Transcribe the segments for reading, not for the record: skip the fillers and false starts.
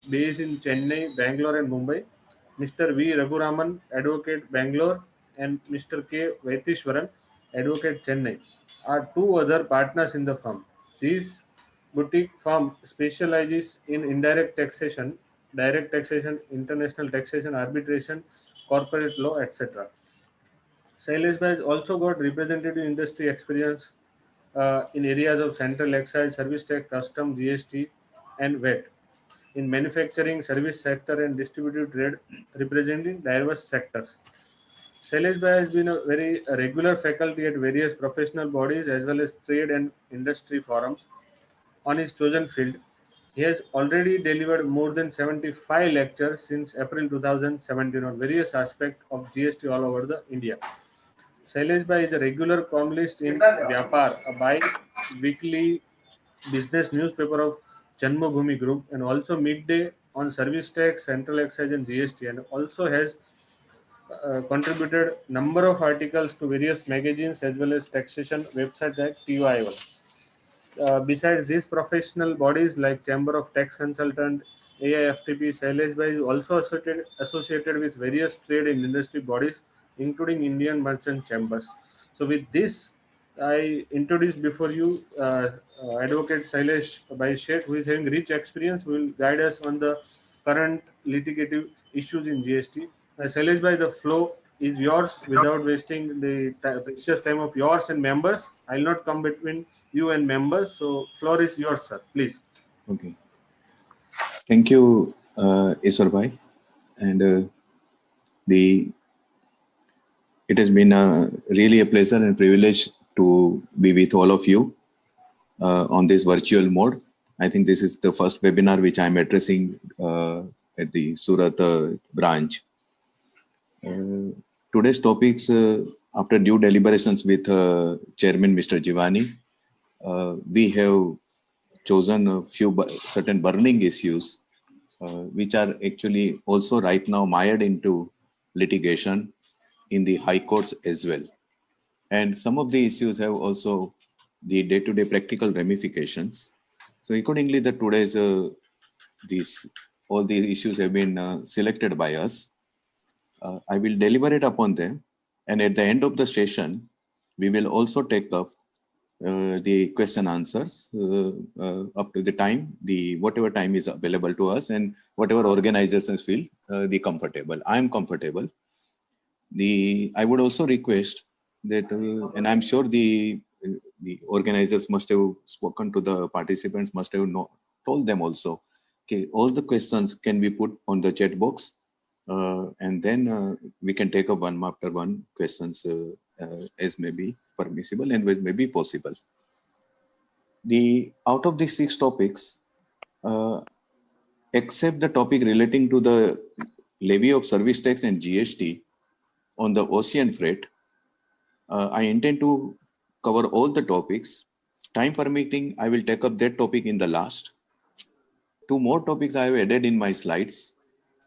based in Chennai, Bangalore, and Mumbai. Mr. V. Raghuraman, Advocate, Bangalore, and Mr. K. Vaitishwaran, Advocate, Chennai, are two other partners in the firm. This boutique firm specializes in indirect taxation, direct taxation, international taxation, arbitration, corporate law, etc. Shailesh Bhai has also got representative industry experience in areas of central excise, service tax, custom, GST, and VAT. In manufacturing, service sector, and distributive trade, representing diverse sectors. Shailesh Bhai has been a very regular faculty at various professional bodies as well as trade and industry forums on his chosen field. He has already delivered more than 75 lectures since April 2017 on various aspects of GST all over the India. Shailesh Bhai is a regular columnist in Vyapar, a bi-weekly business newspaper of Janmabhoomi Group, and also midday on service tax, central excise, and GST, and also has contributed number of articles to various magazines as well as taxation websites like TUI1. Besides these professional bodies like Chamber of Tax Consultant, AIFTP, Shailesh Bhai is also associated with various trade and industry bodies, including Indian Merchant Chambers. So with this, I introduce before you Advocate Shailesh Bhai Sheth, who is having rich experience, who will guide us on the current litigative issues in GST. Shailesh Bhai, the flow is yours without wasting the precious time of yours and members. I'll not come between you and members. So floor is yours, sir. Please. Okay. Thank you, Iswar Bhai. And it has been really a pleasure and privilege to be with all of you on this virtual mode. I think this is the first webinar which I'm addressing at the Surat branch. Today's topics, after due deliberations with Chairman Mr. Jivani, we have chosen a few certain burning issues which are actually also right now mired into litigation in the high courts as well. And some of the issues have also the day-to-day practical ramifications. So accordingly, the today's all the issues have been selected by us. I will deliberate upon them, and at the end of the session, we will also take up the question answers up to the time, whatever time is available to us, and whatever organizations feel the comfortable. I am comfortable. I would also request that, and I'm sure the organizers must have spoken to the participants, must have told them also. Okay, all the questions can be put on the chat box, and then we can take up one after one questions as may be permissible and as may be possible. Out of these 6 topics, except the topic relating to the levy of service tax and GST on the ocean freight, I intend to cover all the topics. Time permitting, I will take up that topic in the last. 2 more topics I have added in my slides.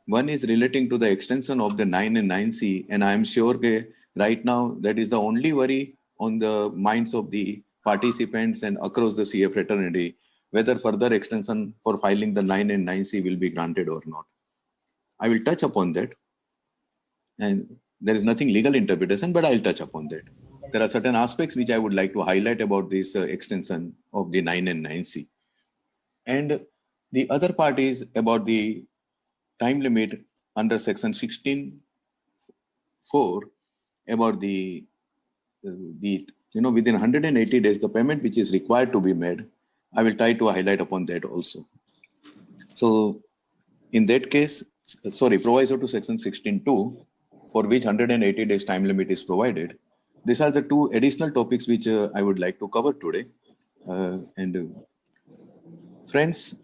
One is relating to the extension of the 9 and 9C, and I am sure that right now that is the only worry on the minds of the participants and across the CA fraternity, whether further extension for filing the 9 and 9C will be granted or not. I will touch upon that, and there is nothing legal interpretation, but I'll touch upon that. There are certain aspects which I would like to highlight about this extension of the 9 and 9C. And the other part is about the time limit under section 16(4) about the within 180 days, the payment which is required to be made. I will try to highlight upon that also. So in that case, proviso to section 16(2), for which 180 days time limit is provided. These are the 2 additional topics which I would like to cover today. Friends,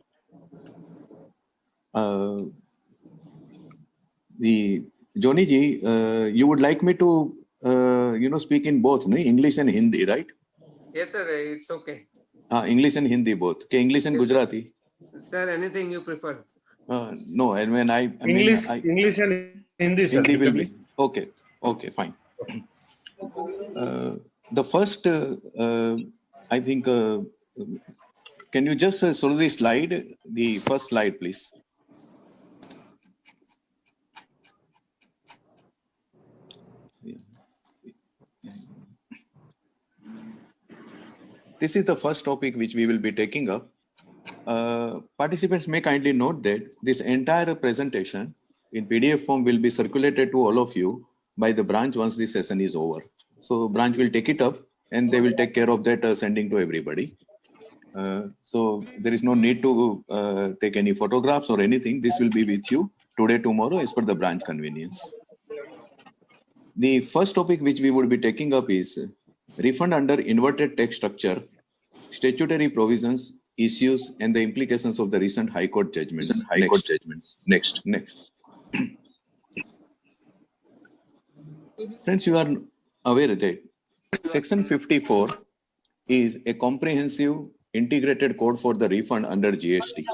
Joni ji, you would like me to speak in both, no? English and Hindi, right? Yes, sir. It's okay. English and Hindi both. Okay, English and Gujarati. Sir, anything you prefer? No, and when English and Hindi, sir. Hindi will be okay. Okay, fine. The first, I think, can you just show the slide, the first slide, please? This is the first topic which we will be taking up. Participants may kindly note that this entire presentation in PDF form will be circulated to all of you by the branch once the session is over. So branch will take it up and they will take care of that sending to everybody. So there is no need to take any photographs or anything. This will be with you today, tomorrow, as per the branch convenience. The first topic which we would be taking up is refund under inverted tax structure, statutory provisions, issues, and the implications of the recent High Court judgments. Next. Friends, you are aware that Section 54 is a comprehensive integrated code for the refund under GST.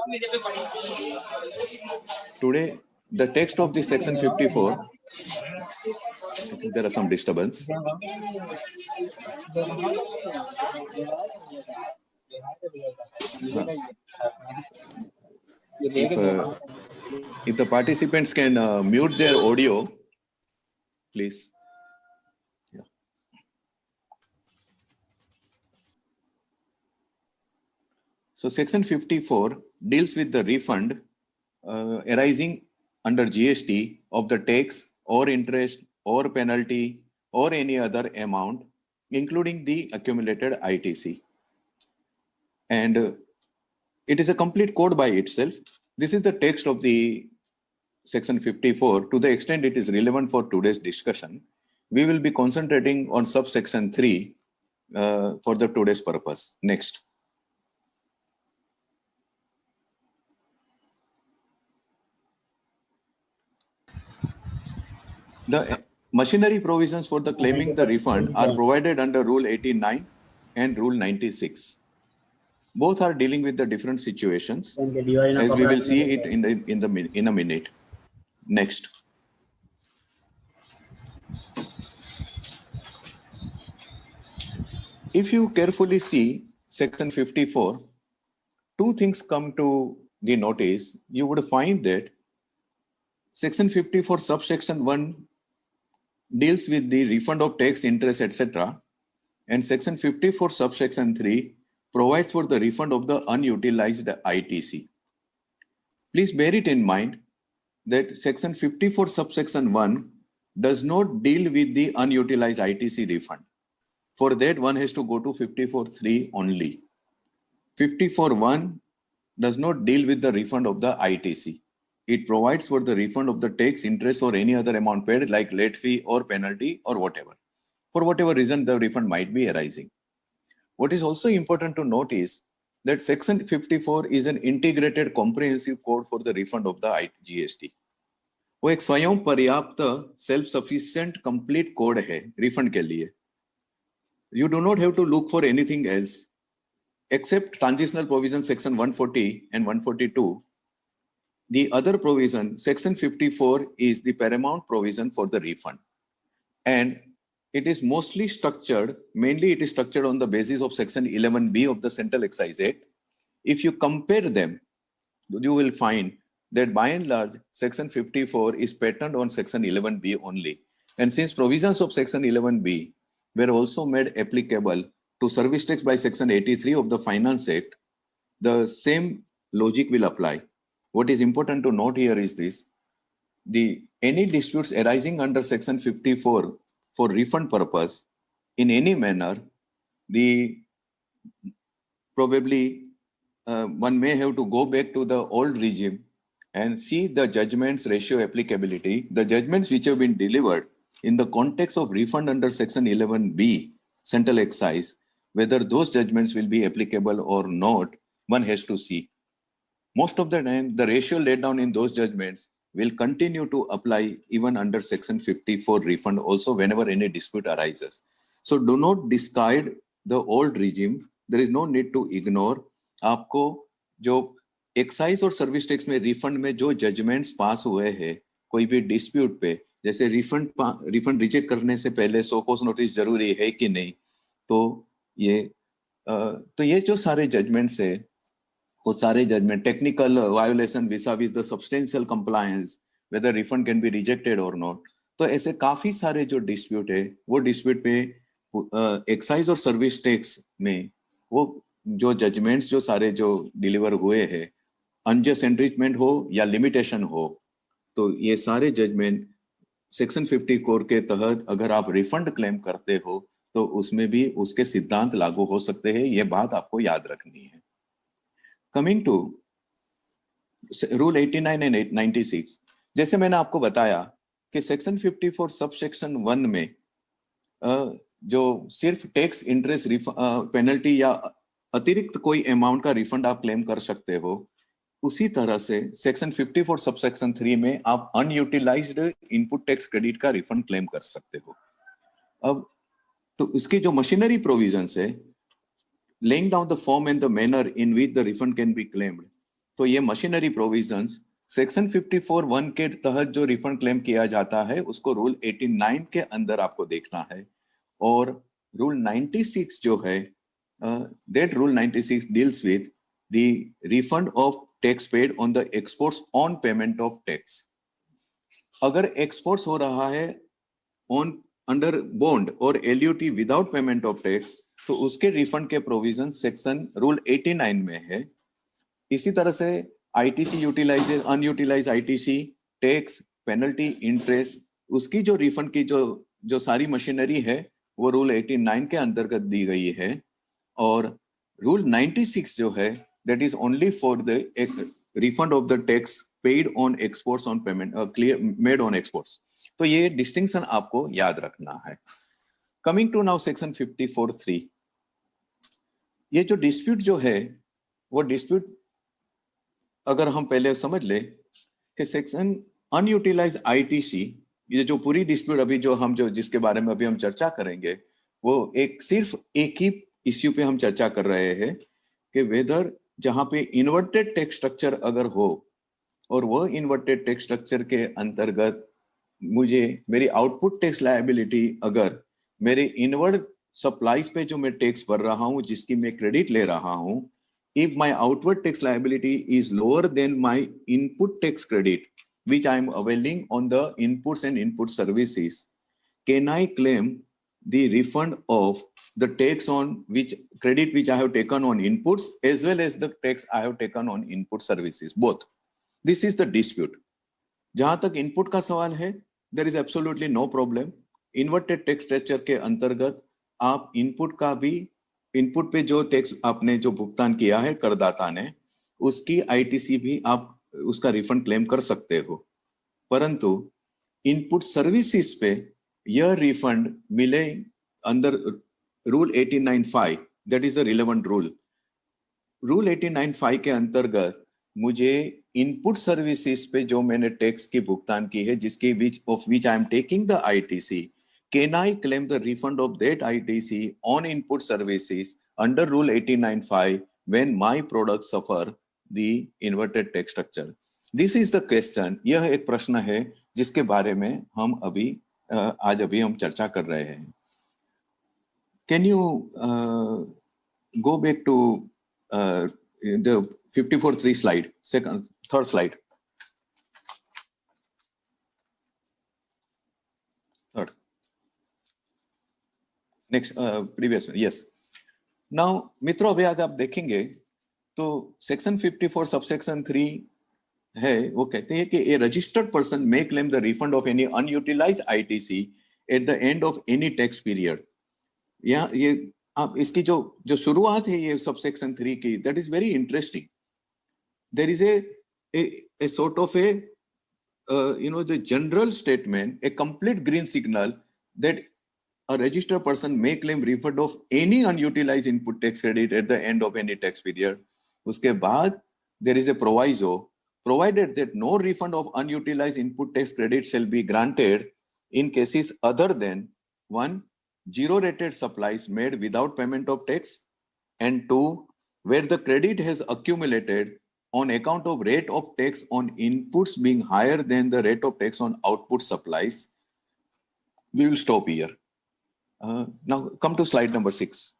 Today, the text of this Section 54, I think there are some disturbance. If the participants can mute their audio, please. Yeah. So Section 54 deals with the refund arising under GST of the tax or interest or penalty or any other amount, including the accumulated ITC. And it is a complete code by itself. This is the text of the Section 54. To the extent it is relevant for today's discussion, we will be concentrating on subsection 3 for the today's purpose. Next. The machinery provisions for the claiming the refund are provided under Rule 89 and Rule 96. Both are dealing with the different situations, as we will see it in a minute. Next. If you carefully see Section 54, two things come to the notice. You would find that Section 54 subsection 1 deals with the refund of tax, interest, etc. And Section 54 subsection 3 provides for the refund of the unutilized ITC. Please bear it in mind that Section 54 subsection 1 does not deal with the unutilized ITC refund. For that, one has to go to 54.3 only. 54.1 does not deal with the refund of the ITC. It provides for the refund of the tax, interest, or any other amount paid, like late fee or penalty or whatever. For whatever reason, the refund might be arising. What is also important to note is that Section 54 is an integrated comprehensive code for the refund of the GST. वो एक स्वयं पर्याप्त self sufficient complete code है refund के लिए. You do not have to look for anything else except transitional provision section 140 and 142. The other provision, section 54, is the paramount provision for the refund. And it is mostly structured, mainly it is structured on the basis of section 11B of the Central Excise Act. If you compare them, you will find that by and large, section 54 is patterned on section 11B only. And since provisions of section 11B were also made applicable to service tax by section 83 of the Finance Act, the same logic will apply. What is important to note here is this: any disputes arising under section 54 for refund purpose in any manner, probably one may have to go back to the old regime and see the judgments ratio applicability, the judgments which have been delivered in the context of refund under section 11B Central Excise, whether those judgments will be applicable or not, one has to see. Most of the time, the ratio laid down in those judgments will continue to apply even under section 54 refund also whenever any dispute arises. So do not discard the old regime. There is no need to ignore. आपको जो excise और service tax में refund में जो judgements पास हुए हैं कोई भी डिस्प्यूट पे, जैसे रिफंड रिजेक्ट करने से पहले सो कॉज नोटिस जरूरी है कि नहीं, तो ये जो सारे जजमेंट्स है, वो सारे judgement technical violation with the substantial compliance, whether refund can be rejected और नॉट, तो ऐसे काफी सारे जो डिस्प्यूट है वो डिस्प्यूट पे एक्साइज और सर्विस टैक्स में वो जो जजमेंट्स जो सारे जो डिलीवर हुए हैं, अनजस्ट एनरिचमेंट हो या लिमिटेशन हो, तो ये सारे जजमेंट सेक्शन 50 कोर के तहत अगर आप रिफंड क्लेम करते हो तो उसमें भी उसके सिद्धांत लागू हो सकते हैं। ये बात आपको याद रखनी है। कमिंग टू रूल 89 एंड 96, जैसे मैंने आपको बताया कि सेक्शन 54 सब सेक्शन 1 में जो सिर्फ टैक्स इंटरेस्ट पेनल्टी या अतिरिक्त कोई अमाउंट का रिफंड आप क्लेम कर सकते हो, उसी तरह से सेक्शन 54 सब सेक्शन 3 में आप अनयूटिलाइज्ड इनपुट टैक्स क्रेडिट का रिफंड क्लेम कर सकते हो। अब तो इसकी जो मशीनरी प्रोविजंस है, laying down the form and the manner in which the refund can be claimed, तो ये मशीनरी प्रोविजंस सेक्शन 54(1) के तहत जो रिफंड क्लेम किया जाता है उसको रूल 89 के अंदर आपको देखना है। और रूल 96 जो है, that rule 96 deals with the refund of tax paid on the exports on payment of tax. अगर एक्सपोर्ट्स हो रहा है ऑन अंडर बॉन्ड और LUT without payment of tax, तो उसके रिफंड के प्रोविजन सेक्शन रूल 89 में है। इसी तरह से ITC utilise unutilise ITC tax penalty interest, उसकी जो रिफंड की जो सारी मशीनरी है वो रूल 89 के अंतर्गत दी गई है। और रूल 96 जो है that is only for the refund of the tax paid on exports on payment clear made on exports. तो ये डिस्टिंक्शन आपको याद रखना है। कमिंग टू नाउ सेक्शन 54(3), ये जो डिस्प्यूट जो है वो डिस्प्यूट अगर हम पहले समझ ले कि सेक्शन अनयूटिलाइज आईटीसी, ये जो पूरी डिस्प्यूट अभी जो हम जो जिसके बारे में अभी हम चर्चा करेंगे वो सिर्फ एक ही इश्यू पे हम चर्चा कर रहे हैं कि वेदर जहां पे इन्वर्टेड टैक्स स्ट्रक्चर अगर हो और वो इन्वर्टेड टैक्स स्ट्रक्चर के अंतर्गत मुझे मेरी आउटपुट टैक्स लायबिलिटी अगर मेरे इनवर्ड सप्लाईज पे जो मैं टैक्स भर रहा हूं जिसकी मैं क्रेडिट ले रहा हूं, if my outward tax liability is lower than my input tax credit which I am availing on the inputs and input services, can I claim the refund of the tax on which credit which I have taken on inputs as well as the tax I have taken on input services both? This is the dispute. जहां तक input का सवाल है, there is absolutely no problem. Inverted tax structure के अंतर्गत आप input का भी, इनपुट पे जो टैक्स आपने जो भुगतान किया है करदाता ने, उसकी आईटीसी भी आप उसका रिफंड क्लेम कर सकते हो। परंतु इनपुट सर्विसेज पे यह रिफंड मिले अंदर rule 89(5), that is the relevant rule. Rule 89(5) के अंतर्गत मुझे इनपुट सर्विसेज पे जो मैंने टैक्स की भुगतान की है जिसकी of which I am taking the ITC, can I claim the refund of that ITC on input services under rule 89(5) when my product suffer the inverted tax structure? This is the question. यह एक प्रश्न है जिसके बारे में हम अभी आज हम चर्चा कर रहे हैं। Can you go back to the 54(3) slide, third slide. Third. Next, previous one, yes. Now, मित्रों, अभी अगर आप देखेंगे तो सेक्शन 54 सबसेक्शन 3 है, वो कहते हैं कि a registered person may claim the refund of any unutilized ITC at the end of any tax period. यहाँ ये आप इसकी जो शुरुआत है ये सबसेक्शन 3 की, that is very interesting. There is a sort of a the general statement, a complete green signal that a registered person may claim refund of any unutilized input tax credit at the end of any tax period. उसके बाद there is a proviso, provided that no refund of unutilized input tax credit shall be granted in cases other than 1, zero rated supplies made without payment of tax, and 2, where the credit has accumulated on account of rate of tax on inputs being higher than the rate of tax on output supplies. We will stop here. Now come to slide number 6.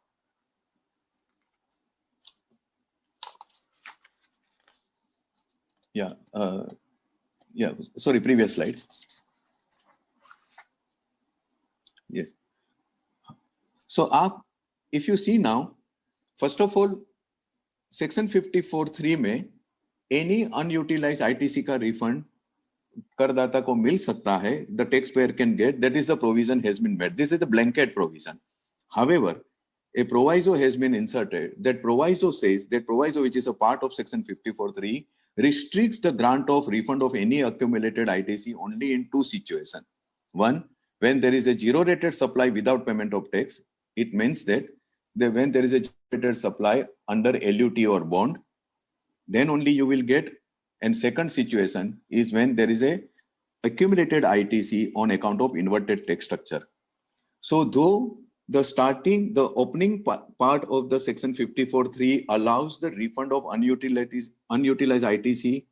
Sorry, previous slide. Yes. So if you see now, first of all section 54(3) में any unutilise ITC का refund करदाता को मिल सकता है, the taxpayer can get, that is the provision has been made. This is the blanket provision. However, a proviso has been inserted. That proviso says, that proviso, which is a part of section 54(3), restricts the grant of refund of any accumulated ITC only in two situations. One, when there is a zero rated supply without payment of tax. It means that when there is a zero rated supply under LUT or bond, then only you will get. And second situation is when there is a accumulated ITC on account of inverted tax structure. So though the opening part of the section 54(3) allows the refund of unutilized ITC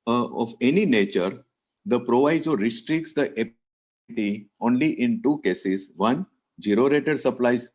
of any nature, the proviso restricts the ability only in two cases. One, zero rated supplies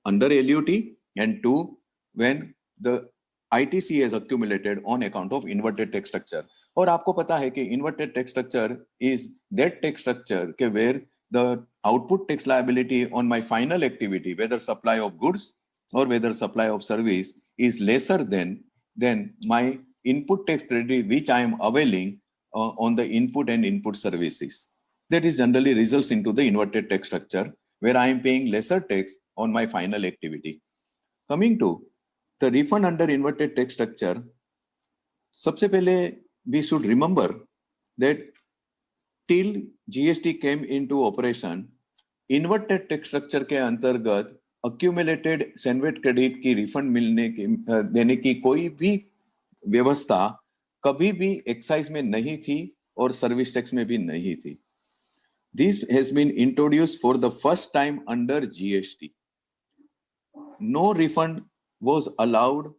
under LUT, and two, when the ITC has accumulated on account of inverted tax structure. और आपको पता है कि inverted tax structure is that tax structure के where the output tax liability on my final activity, whether supply of goods or whether supply of service, is lesser than my input tax credit which I am availing on the input and input services. That is generally results into the inverted tax structure where I am paying lesser tax on my final activity. Coming to the refund under inverted tax structure, सबसे पहले we should remember that till GST came into operation, inverted tax structure के अंतर्गत accumulated sandwich credit की refund देने की कोई भी व्यवस्था कभी भी एक्साइज में नहीं थी और सर्विस टैक्स में भी नहीं थी. This has been introduced for the first time under GST. No refund was allowed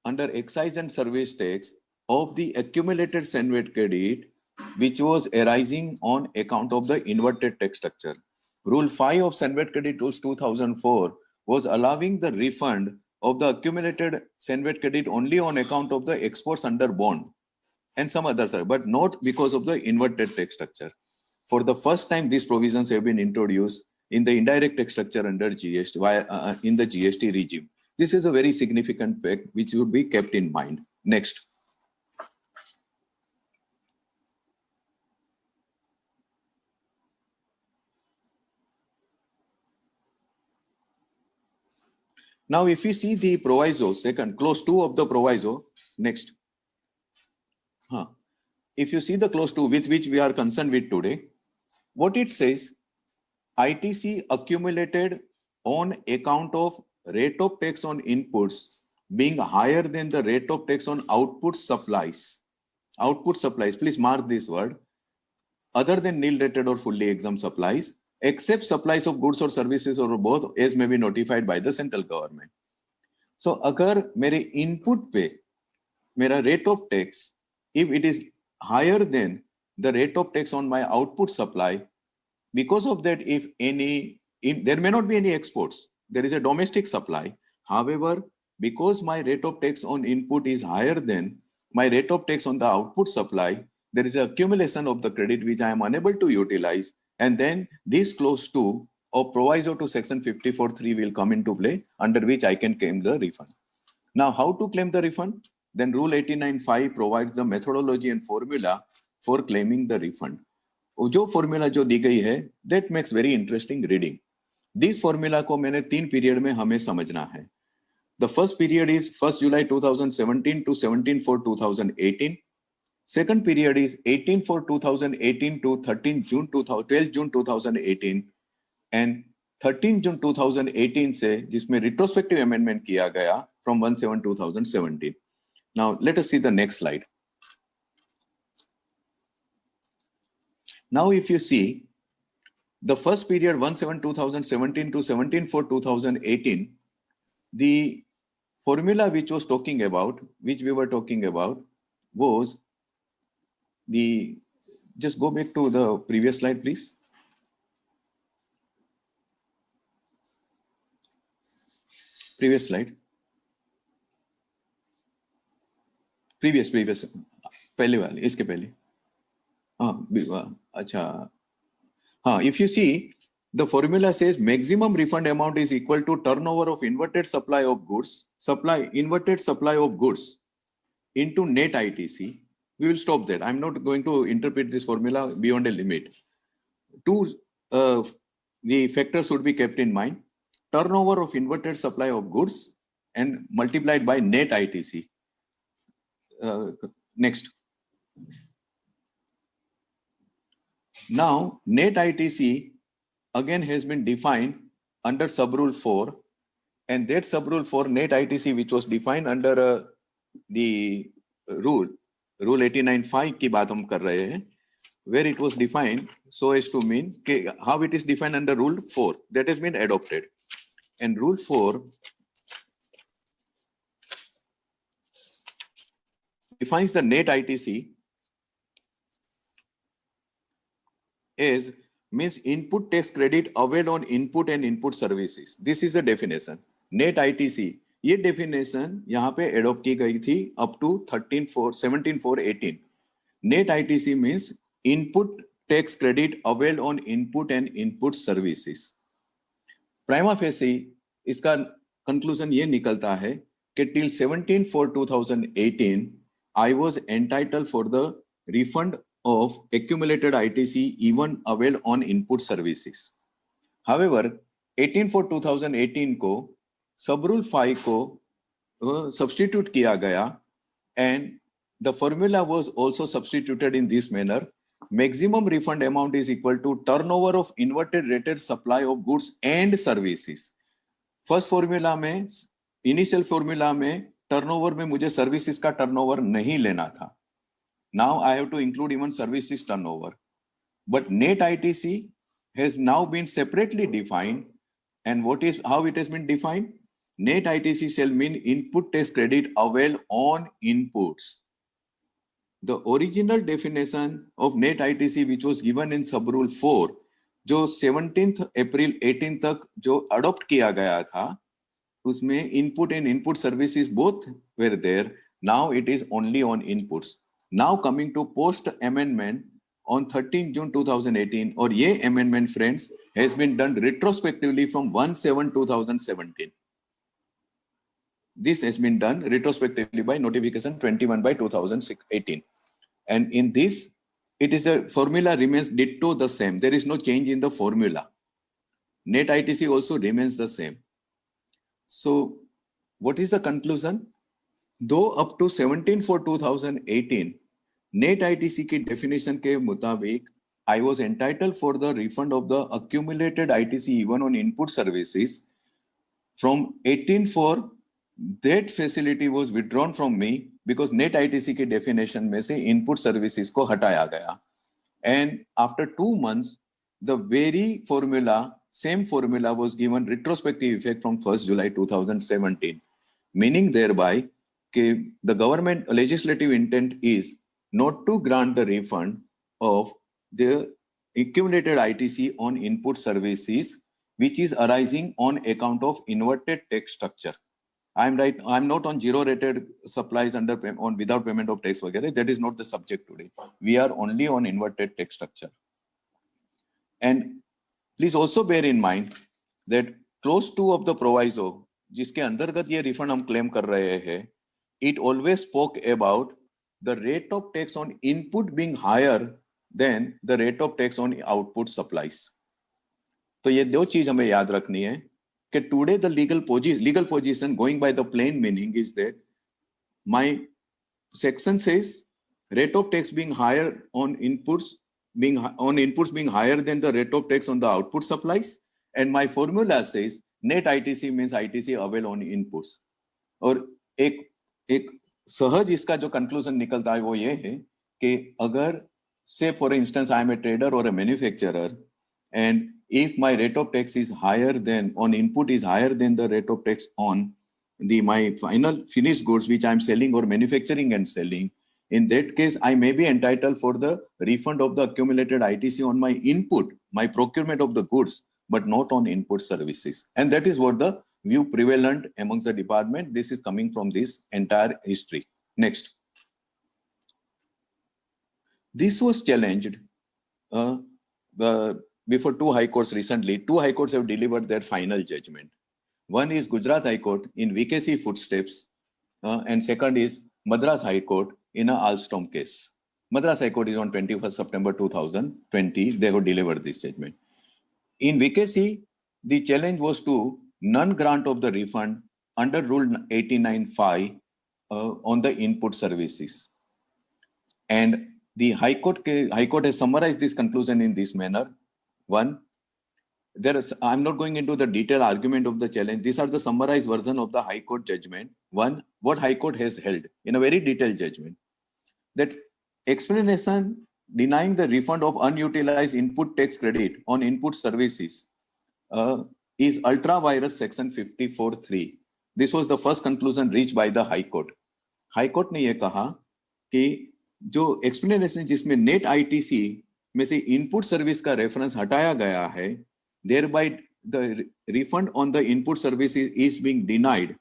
under excise and service tax of the accumulated sandwich credit which was arising on account of the inverted tax structure. Rule 5 of Sandwich Credit Rules 2004 was allowing the refund of the accumulated sandwich credit only on account of the exports under bond and some others, but not because of the inverted tax structure. For the first time, these provisions have been introduced in the indirect tax structure under GST, in the GST regime. This is a very significant fact which should be kept in mind. Next. Now, if we see the proviso, second, clause 2 of the proviso, next. If you see the clause 2 with which we are concerned with today, what it says, ITC accumulated on account of rate of tax on inputs being higher than the rate of tax on output supplies. Output supplies, please mark this word, other than nil rated or fully exempt supplies, except supplies of goods or services or both as may be notified by the central government. So अगर मेरे input पे मेरा rate of tax, if it is higher than the rate of tax on my output supply, because of that, if there may not be any exports, there is a domestic supply. However, because my rate of tax on input is higher than my rate of tax on the output supply, there is an accumulation of the credit which I am unable to utilize. And then this clause 2 of proviso to section 54(3) will come into play, under which I can claim the refund. Now, how to claim the refund? Then Rule 89(5) provides the methodology and formula for claiming the refund. जो formula जो दी गई है, that makes very interesting reading. This formula को मैंने 3 period में हमें समझना है. The first period is 1st July 2017 to 17 for 2018. Second period is 18 for 2018 to 12 June 2018 and 13 June 2018 से जिसमें retrospective amendment किया गया from 1/7/2017. Now let us see the next slide. Now, if you see the first period 1/7/2017 to 17 for 2018, the formula which was talking about, which we were talking about, was the, just go back to the previous slide, please. Previous slide. Previous, पहले वाले, इसके पहले. अच्छा, हाँ, if you see, The formula says maximum refund amount is equal to turnover of inverted supply of goods, inverted supply of goods into net ITC. We will stop that. I'm not going to interpret this formula beyond a limit. Two, the factors should be kept in mind. Turnover of inverted supply of goods and multiplied by net ITC. Next. Now, net ITC again has been defined under sub-rule 4, and that sub-rule 4 net ITC, which was defined under the rule 89.5 की बात हम कर रहे हैं, where it was defined so as to mean how it is defined under rule 4 that has been adopted. And rule 4 defines the net ITC as means input tax credit availed on input and input services. This is a definition. Net ITC, ये definition यहाँ पे adopt की गई थी up to 17.4.18. Net ITC means input tax credit availed on input and input services. Prima facie इसका conclusion ये निकलता है कि till 17.4.2018 I was entitled for the refund of accumulated ITC even availed on input services. However, 18/4/2018 को sub-rule 5 को substitute किया गया and the formula was also substituted in this manner. Maximum refund amount is equal to turnover of inverted rated supply of goods and services. First formula में, initial formula में turnover में मुझे services का turnover नहीं लेना था. Now I have to include even services turnover. But net ITC has now been separately defined. And how it has been defined? Net ITC shall mean input tax credit availed on inputs. The original definition of net ITC, which was given in sub-rule 4, जो 17th April 18 तक जो adopt किया गया था, उसमें input and input services both were there. Now it is only on inputs. Now coming to post amendment on 13 June 2018, or ये amendment, friends, has been done retrospectively from 1/7/2017. This has been done retrospectively by notification 21/2018. And in this, it is a formula remains ditto the same. There is no change in the formula. Net ITC also remains the same. So what is the conclusion? Though up to 17/4/2018, net ITC की definition के मुताबिक I was entitled for the refund of the accumulated ITC even on input services. From 18/4, that facility was withdrawn from me because net ITC की definition में से input services को हटाया गया. And after 2 months, the very formula, same formula was given retrospective effect from 1st July 2017, meaning thereby the government legislative intent is not to grant the refund of the accumulated ITC on input services, which is arising on account of inverted tax structure. I'm right. I'm not on zero rated supplies on without payment of tax. That is not the subject today. We are only on inverted tax structure. And please also bear in mind that clause 2 of the proviso, जिसके अंतर्गत ये refund हम claim कर रहे हैं, it always spoke about the rate of tax on input being higher than the rate of tax on output supplies. तो ये दो चीज हमें याद रखनी है कि today the legal position going by the plain meaning is that my section says rate of tax being higher on inputs being higher than the rate of tax on the output supplies, and my formula says net ITC means ITC availed on inputs. और एक सहज इसका जो conclusion निकलता है वो ये है कि अगर say for instance I am a trader or a manufacturer, and if my rate of tax is higher than on input is higher than the rate of tax on my final finished goods which I am selling or manufacturing and selling, in that case I may be entitled for the refund of the accumulated ITC on my input, my procurement of the goods, but not on input services. And that is what the view prevalent amongst the department. This is coming from this entire history. Next. This was challenged before two high courts recently. Two high courts have delivered their final judgment. One is Gujarat High Court in VKC footsteps, and second is Madras High Court in a Alstom case. Madras High Court is on 21st September 2020. They have delivered this judgment. In VKC, the challenge was to non-grant of the refund under Rule 89(5) on the input services. And the High Court has summarized this conclusion in this manner. One, I'm not going into the detailed argument of the challenge. These are the summarized version of the High Court judgment. One, what High Court has held in a very detailed judgment, that explanation denying the refund of unutilized input tax credit on input services is ultra virus section 54(3). This was the first conclusion reached by the High Court. High Court ने ये कहा कि जो explanation जिसमें net ITC में से input service का reference हटाया गया है, thereby the refund on the input services is being denied.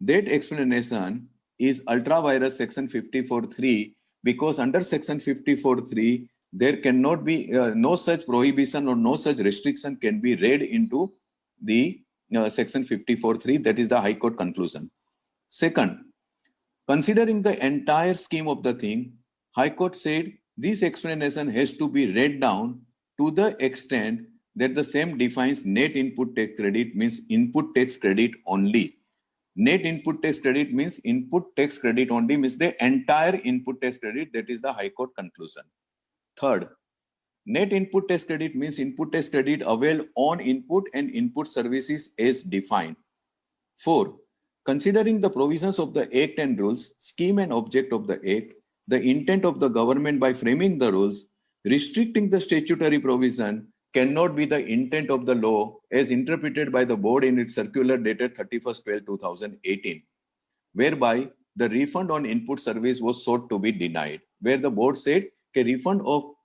That explanation is ultra virus section 54(3), because under section 54(3) there cannot be no such prohibition or no such restriction can be read into the section 54(3). That is the High Court conclusion. Second, considering the entire scheme of the thing, High Court said this explanation has to be read down to the extent that the same defines net input tax credit means input tax credit only. Net input tax credit means input tax credit only, means the entire input tax credit. That is the High Court conclusion. Third, net input tax credit means input tax credit availed on input and input services as defined. Four, considering the provisions of the Act and rules, scheme and object of the Act, the intent of the government by framing the rules, restricting the statutory provision cannot be the intent of the law as interpreted by the board in its circular dated 31st/12/2018, whereby the refund on input service was sought to be denied, where the board said a refund of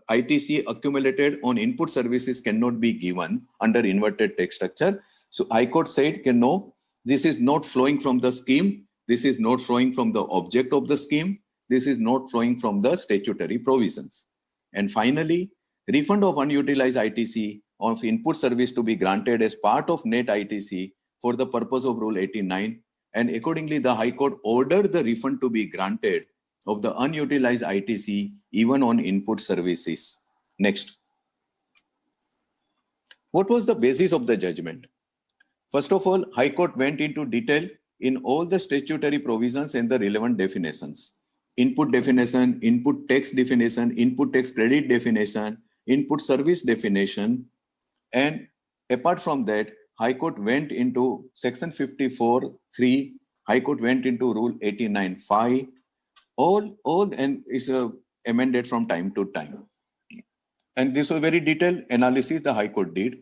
ITC accumulated on input services cannot be given under inverted tax structure. So High Court said, no, this is not flowing from the scheme. This is not flowing from the object of the scheme. This is not flowing from the statutory provisions. And finally, refund of unutilized ITC of input service to be granted as part of net ITC for the purpose of Rule 89. And accordingly, the High Court ordered the refund to be granted of the unutilized ITC even on input services. Next. What was the basis of the judgment? First of all, High Court went into detail in all the statutory provisions and the relevant definitions. Input definition, input tax definition, input tax credit definition, input service definition. And apart from that, High Court went into section 54(3), High Court went into Rule 89(5), all and is amended from time to time. And this was very detailed analysis the High Court did.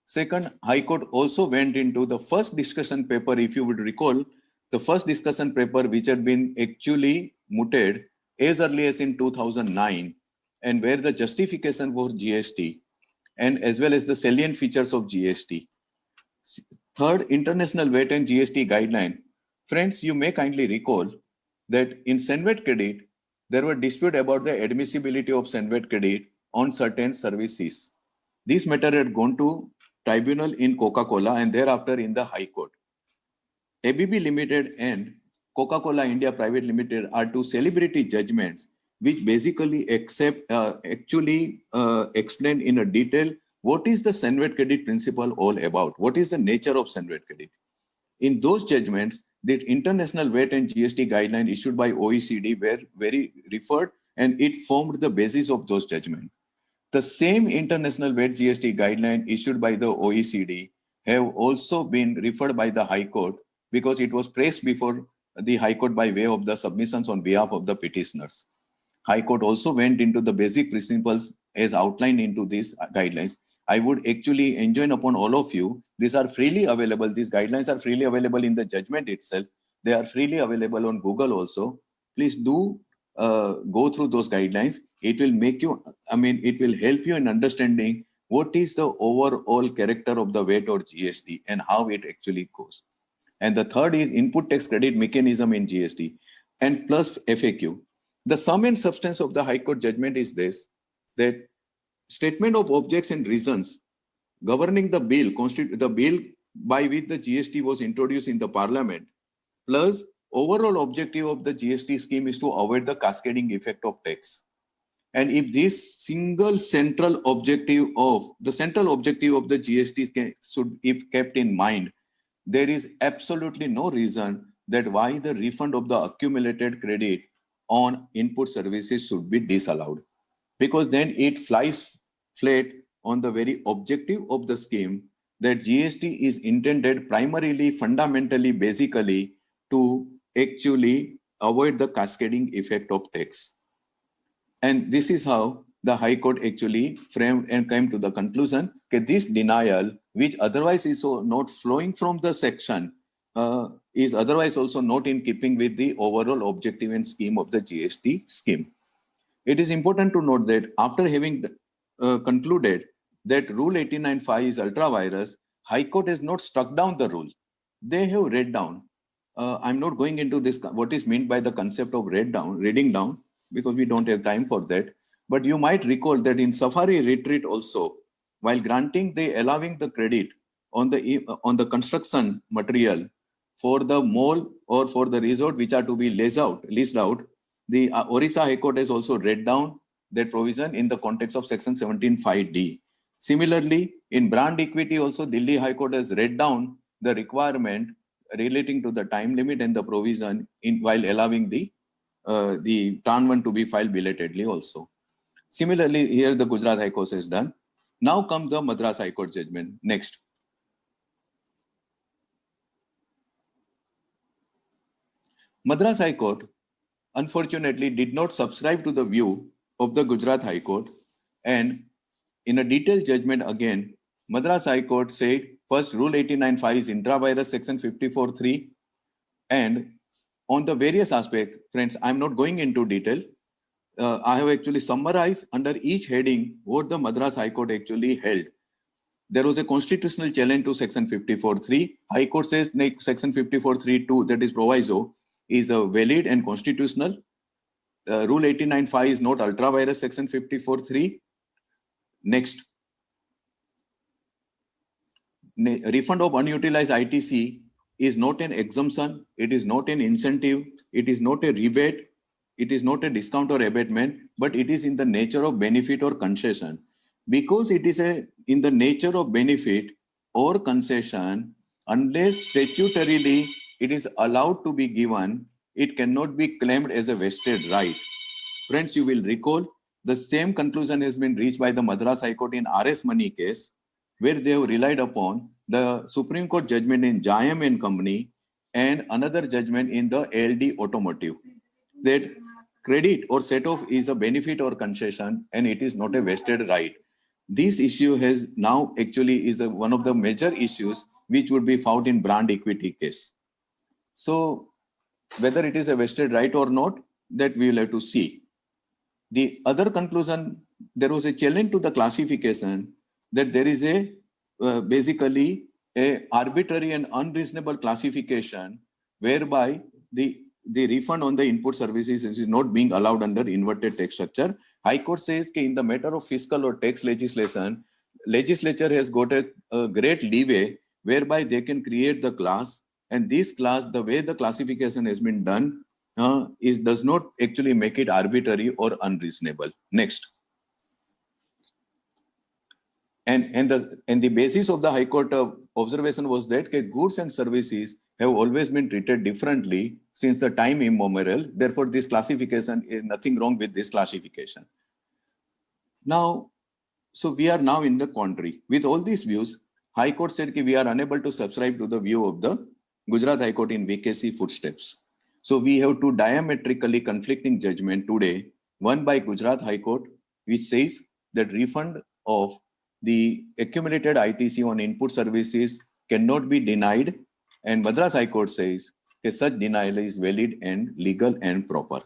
Second, High Court also went into the first discussion paper, if you would recall, the first discussion paper which had been actually mooted as early as in 2009, and where the justification for GST and as well as the salient features of GST. Third, international VAT and GST guideline. Friends, you may kindly recall that in SENVAT credit, there were dispute about the admissibility of SENVAT credit on certain services. This matter had gone to tribunal in Coca-Cola and thereafter in the High Court. ABB Limited and Coca-Cola India Private Limited are two celebrity judgments which basically explain in a detail what is the SENVAT credit principle all about, what is the nature of SENVAT credit. In those judgments, the international VAT and GST guideline issued by OECD were very referred, and it formed the basis of those judgments. The same international VAT GST guideline issued by the OECD have also been referred by the High Court because it was placed before the High Court by way of the submissions on behalf of the petitioners. High Court also went into the basic principles as outlined into these guidelines. I would actually enjoin upon all of you, these are freely available, these guidelines are freely available in the judgment itself. They are freely available on Google also. Please do go through those guidelines. It will make you, it will help you in understanding what is the overall character of the VAT or GST and how it actually goes. And the third is input tax credit mechanism in GST and plus FAQ. The sum and substance of the High Court judgment is this, that statement of objects and reasons governing the bill, the bill by which the GST was introduced in the parliament, plus overall objective of the GST scheme is to avoid the cascading effect of tax. And if this single central objective of the GST should, if kept in mind, there is absolutely no reason that why the refund of the accumulated credit on input services should be disallowed, because then it flies flat on the very objective of the scheme, that GST is intended primarily, fundamentally, basically to actually avoid the cascading effect of tax. And this is how the High Court actually framed and came to the conclusion that this denial, which otherwise is not flowing from the section, is otherwise also not in keeping with the overall objective and scheme of the GST scheme. It is important to note that after having concluded that Rule 89.5 is ultra-virus, High Court has not struck down the rule. They have read down. I'm not going into this, what is meant by the concept of reading down, because we don't have time for that. But you might recall that in Safari Retreat also, while granting allowing the credit on the construction material for the mall or for the resort which are to be leased out, the Orissa High Court has also read down that provision in the context of Section 17(5)(d). Similarly, in brand equity also, Delhi High Court has read down the requirement relating to the time limit and the provision while allowing the TAN 1 to be filed belatedly also. Similarly, here the Gujarat High Court has done. Now comes the Madras High Court judgment. Next. Madras High Court unfortunately did not subscribe to the view of the Gujarat High Court, and in a detailed judgment again, Madras High Court said first Rule 89.5 is intra-virus Section 54(3), and on the various aspects, friends, I'm not going into detail. I have actually summarized under each heading what the Madras High Court actually held. There was a constitutional challenge to Section 54(3). High Court says Section 54(3)(2), that is proviso, is valid and constitutional. Rule 89.5 is not ultra-virus Section 54(3). Next. Refund of unutilized ITC is not an exemption, it is not an incentive, it is not a rebate, it is not a discount or abatement, but it is in the nature of benefit or concession. Because it is in the nature of benefit or concession, unless statutorily it is allowed to be given, it cannot be claimed as a vested right. Friends, you will recall the same conclusion has been reached by the Madras High Court in RS Money case, where they have relied upon the Supreme Court judgment in Jayam and Company and another judgment in the ALD Automotive, that credit or set-off is a benefit or concession and it is not a vested right. This issue has now actually is one of the major issues which would be found in brand equity case. So whether it is a vested right or not, that we will have to see. The other conclusion, there was a challenge to the classification that there is basically a arbitrary and unreasonable classification whereby the refund on the input services is not being allowed under inverted tax structure. High Court says that in the matter of fiscal or tax legislation, legislature has got a great leeway whereby they can create the class, and this class, the way the classification has been done, does not actually make it arbitrary or unreasonable. Next. And the basis of the High Court observation was that goods and services have always been treated differently since the time immemorial. Therefore, this classification is nothing wrong with this classification. Now, so we are now in the contrary. With all these views, High Court said that we are unable to subscribe to the view of the Gujarat High Court in VKC footsteps. So we have two diametrically conflicting judgments today. One by Gujarat High Court, which says that refund of the accumulated ITC on input services cannot be denied, and Madras High Court says that such denial is valid and legal and proper.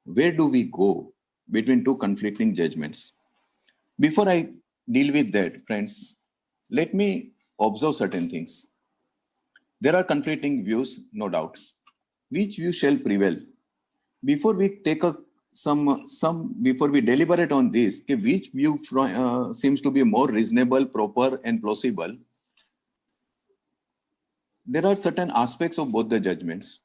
Where do we go between two conflicting judgments? Before I deal with that, friends, let me observe certain things. There are conflicting views, no doubt. Which view shall prevail? Before we take a some before we deliberate on this, which view seems to be more reasonable, proper, and plausible. There are certain aspects of both the judgments.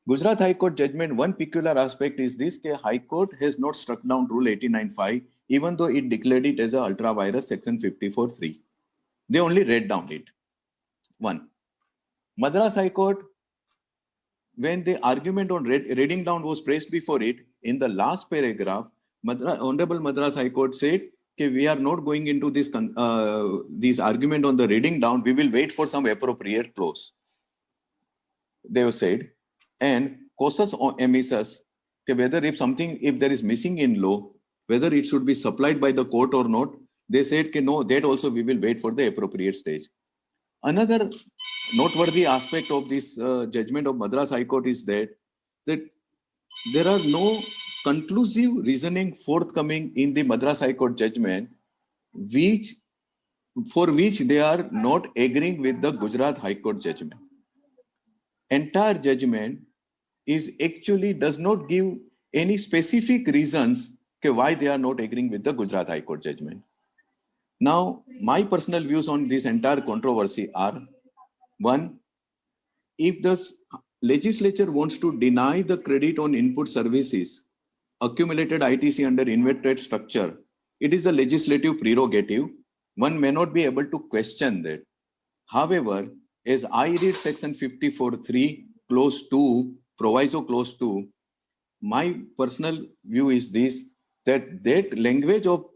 Gujarat High Court judgment, one peculiar aspect is this: High Court has not struck down Rule 89.5, even though it declared it as a ultra virus Section 54.3. They only read down it. One. Madras High Court, when the argument on reading down was placed before it, in the last paragraph, Honorable Madras High Court said, okay, we are not going into this argument on the reading down. We will wait for some appropriate clause. They have said, and causus emissus, whether if there is missing in law, whether it should be supplied by the court or not, they said, no, that also we will wait for the appropriate stage. Another noteworthy aspect of this judgment of Madras High Court is that there are no conclusive reasoning forthcoming in the Madras High Court judgment, for which they are not agreeing with the Gujarat High Court judgment. Entire judgment does not give any specific reasons why they are not agreeing with the Gujarat High Court judgment. Now, my personal views on this entire controversy are: one, if the legislature wants to deny the credit on input services, accumulated ITC under inverted structure, it is the legislative prerogative. One may not be able to question that. However, as I read Section 54.3, Clause 2, Proviso Clause 2, my personal view is this: that language of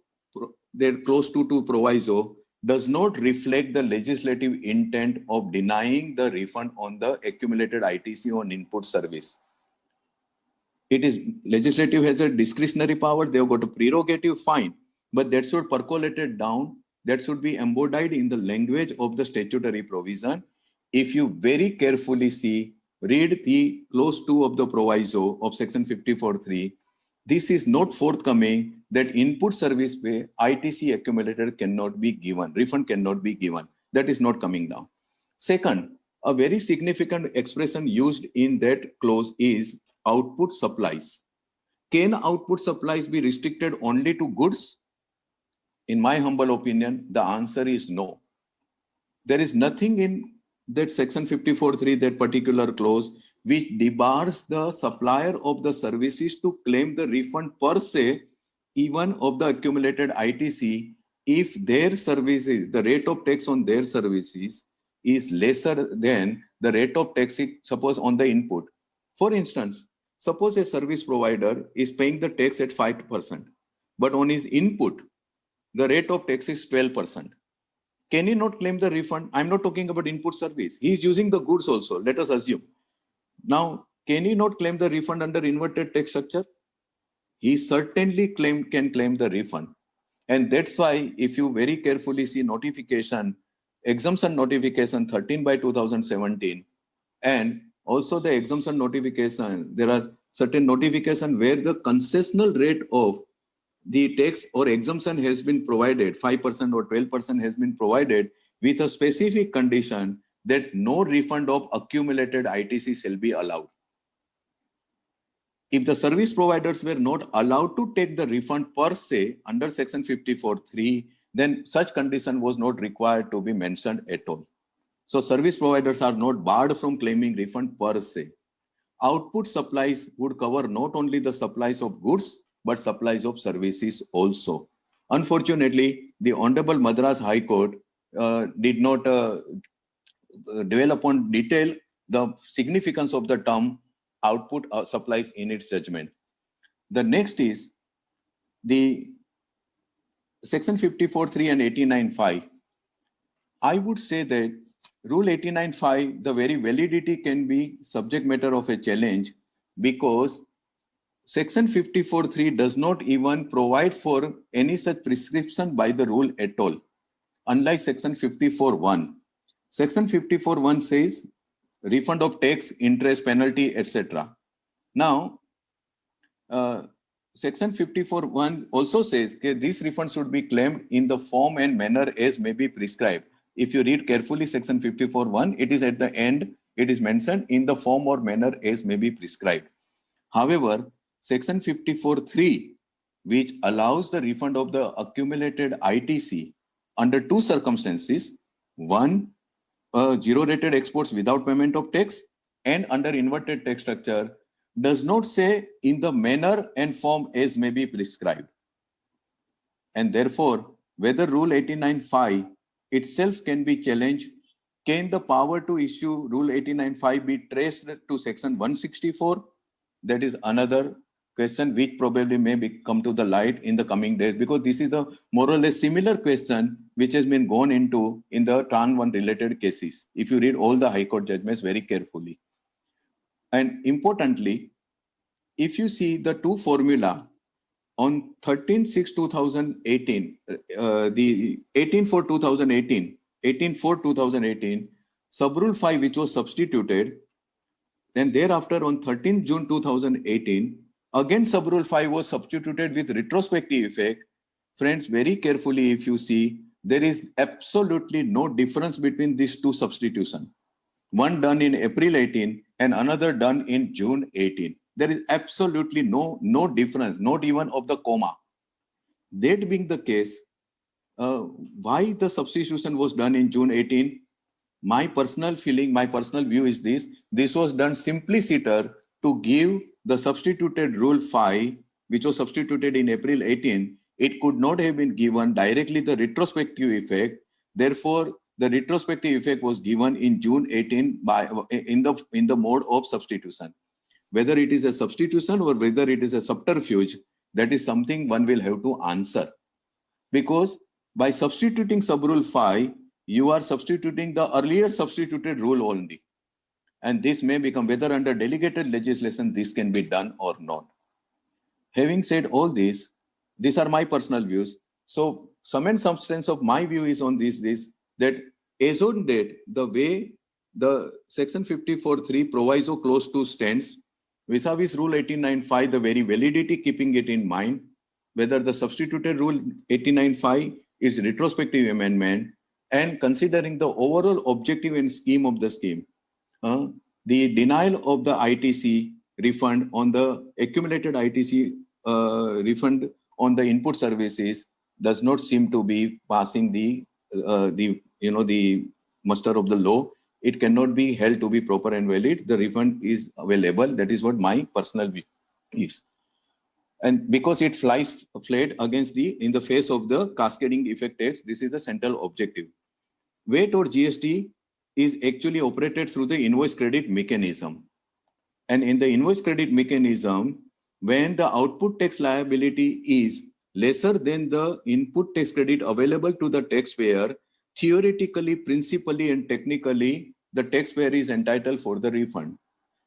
that Clause 2 to Proviso does not reflect the legislative intent of denying the refund on the accumulated ITC on input service. It is legislative has a discretionary power. They have got a prerogative, fine, but that should percolate it down. That should be embodied in the language of the statutory provision. If you very carefully read the Clause 2 of the Proviso of Section 54.3, this is not forthcoming that input service pay ITC accumulated cannot be given, refund cannot be given. That is not coming down. Second, a very significant expression used in that clause is output supplies. Can output supplies be restricted only to goods? In my humble opinion, the answer is no. There is nothing in that Section 54.3, that particular clause, which debars the supplier of the services to claim the refund per se, even of the accumulated ITC, if their services, the rate of tax on their services is lesser than the rate of tax, suppose on the input. For instance, suppose a service provider is paying the tax at 5%, but on his input, the rate of tax is 12%. Can he not claim the refund? I'm not talking about input service. He is using the goods also, let us assume. Now, can he not claim the refund under inverted tax structure? He certainly can claim the refund. And that's why, if you very carefully see notification, exemption notification 13/2017, and also the exemption notification, there are certain notification where the concessional rate of the tax or exemption has been provided, 5% or 12% has been provided with a specific condition that no refund of accumulated ITC shall be allowed. If the service providers were not allowed to take the refund per se under Section 54.3, then such condition was not required to be mentioned at all. So service providers are not barred from claiming refund per se. Output supplies would cover not only the supplies of goods, but supplies of services also. Unfortunately, the Honorable Madras High Court did not dwell upon detail the significance of the term output supplies in its judgment. The next is the Section 54.3 and 89.5. I would say that Rule 89.5, the very validity can be subject matter of a challenge, because Section 54.3 does not even provide for any such prescription by the rule at all, unlike Section 54.1. Section 54.1 says refund of tax, interest, penalty, etc. Now, Section 54.1 also says that this refund should be claimed in the form and manner as may be prescribed. If you read carefully Section 54.1, it is at the end, it is mentioned in the form or manner as may be prescribed. However, Section 54(3), which allows the refund of the accumulated ITC under two circumstances. One, zero-rated exports without payment of tax, and under inverted tax structure, does not say in the manner and form as may be prescribed. And therefore, whether Rule 89(5) itself can be challenged, can the power to issue Rule 89(5) be traced to Section 164? That is another question which probably may come to the light in the coming days, because this is a more or less similar question which has been gone into in the Tran 1 related cases, if you read all the High Court judgments very carefully. And importantly, if you see the two formula on 13/6/2018, the 18/4/2018, Subrule 5, which was substituted, then thereafter on 13th June 2018, again Subrule 5 was substituted with retrospective effect. Friends, very carefully, if you see, there is absolutely no difference between these two substitutions. One done in April 18 and another done in June 18. There is absolutely no difference, not even of the comma. That being the case, why the substitution was done in June 18? My personal feeling, my personal view is this was done simpliciter to give the substituted Rule 5, which was substituted in April 18, it could not have been given directly the retrospective effect. Therefore, the retrospective effect was given in June 18 in the mode of substitution. Whether it is a substitution or whether it is a subterfuge, that is something one will have to answer. Because by substituting Subrule 5, you are substituting the earlier substituted rule only. And this may become, whether under delegated legislation, this can be done or not. Having said all this, these are my personal views. So sum and substance of my view is on this, that as on date, the way the Section 54(3) proviso clause 2 stands, vis-a-vis Rule 89(5), the very validity keeping it in mind, whether the substituted Rule 89(5) is retrospective amendment, and considering the overall objective and scheme of the scheme, the denial of the ITC refund on the accumulated ITC refund on the input services does not seem to be passing the muster of the law. It cannot be held to be proper and valid. The refund is available. That is what my personal view is. And because it flies flat against in the face of the cascading effect tax, this is the central objective. VAT or GST is actually operated through the invoice credit mechanism. And in the invoice credit mechanism, when the output tax liability is lesser than the input tax credit available to the taxpayer, theoretically, principally, and technically, the taxpayer is entitled for the refund.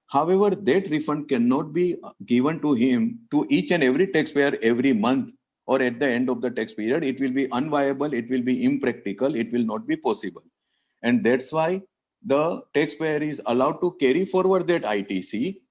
However, that refund cannot be given to him, to each and every taxpayer every month or at the end of the tax period. It will be unviable, it will be impractical, it will not be possible. And that's why the taxpayer is allowed to carry forward that ITC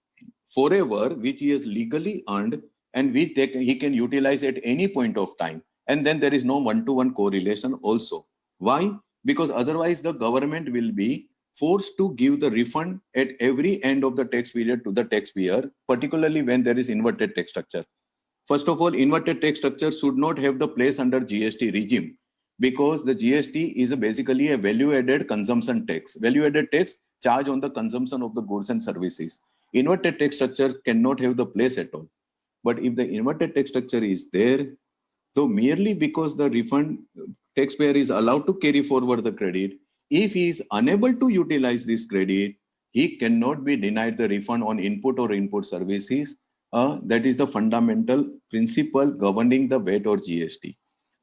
forever, which he has legally earned and which he can utilize at any point of time. And then there is no one-to-one correlation also. Why? Because otherwise the government will be forced to give the refund at every end of the tax period to the taxpayer, particularly when there is inverted tax structure. First of all, inverted tax structure should not have the place under GST regime, because the GST is basically a value-added consumption tax. Value-added tax charge on the consumption of the goods and services. Inverted tax structure cannot have the place at all. But if the inverted tax structure is there, so merely because the refund taxpayer is allowed to carry forward the credit, if he is unable to utilize this credit, he cannot be denied the refund on input or input services. That is the fundamental principle governing the VAT or GST.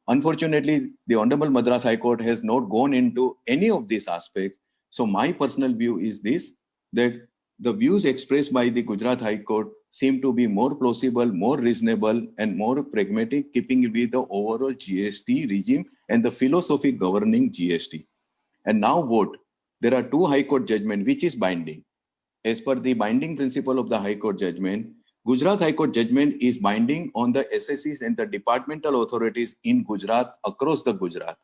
Unfortunately, the Honorable Madras High Court has not gone into any of these aspects. So my personal view is this, that the views expressed by the Gujarat High Court seem to be more plausible, more reasonable, and more pragmatic, keeping with the overall GST regime and the philosophy governing GST. And now what? There are two High Court judgments which is binding. As per the binding principle of the High Court judgment, Gujarat High Court judgment is binding on the SSEs and the departmental authorities in Gujarat, across the Gujarat,